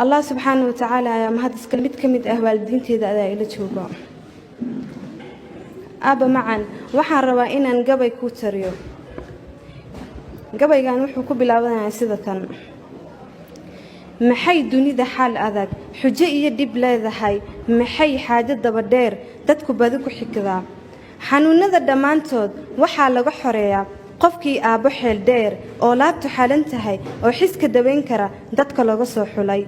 الله سبحانه وتعالى يا مهد اسكلمت كمد والدين تيدا إلى جوبا أبا معا waxaan rabaa inaan gabay ku tariyo gabaygan wuxuu ku bilaabanayaa sidatan maxay dunida xal adag xujo iyo dib leedahay maxay xaajo daba dheer dadku badi ku xigtaa xanuunada dhamaantood waxaa laga xoreeyaa qofkii aabo xeel dheer oo laabtu xalan tahay oo xiska daweyn kara dadka laga soo xulay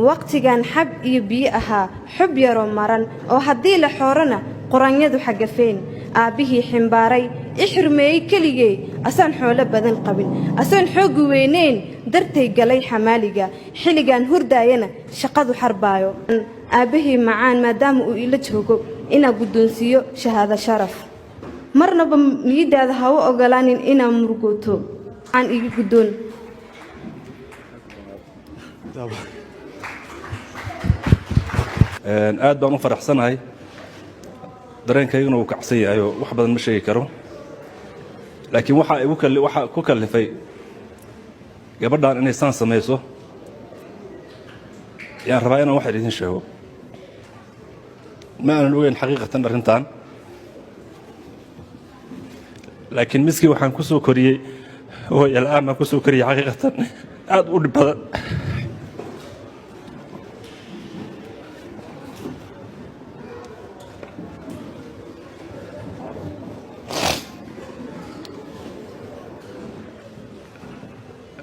waqtigan xab iyo biyo ahaa xub yaro maran oo haddii la xoorana quraanyadu xagafeen aabihii ximbaaray ixirmeeyay keligay asaan xoolo badan qabin asaan xoog weyneen dartay galay xamaaliga xilligan hurdaayana shaqadu xarbaayo aabihii macaan maadaama uu ila joogo inaa guddoonsiiyo shahaado sharaf marnaba niyadaada ha u ogolaanin inaa murugooto aan igu guddoon aad baan u faraxsanahay dareenkayguna uu kacsan yahay oo wax badan ma sheegi karo laakiin waxa ku kallifay gabadhan inay saan samayso yaan rabaa inaan wax idin sheego ma aanan ogeyn xaqiiqatan arrintan laakiin miskii waxaan ku soo koriyey hooyala'aan baan ku soo koriyey xaqiiqatan aad u dhib badan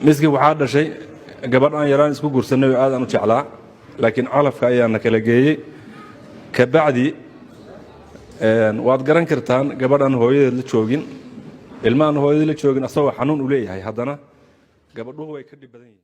miski waxaa dhashay gabadh aan yaraan isku guursanay oo aad aan u jeclaa laakiin calafka ayaana kala geeyey ka bacdi waad garan kartaan gabadh aan hooyadeed la joogin ilma aan hooyadeed la joogin asagoo xanuun u leeyahay haddana gabadhuhu way ka dhib badan yihiin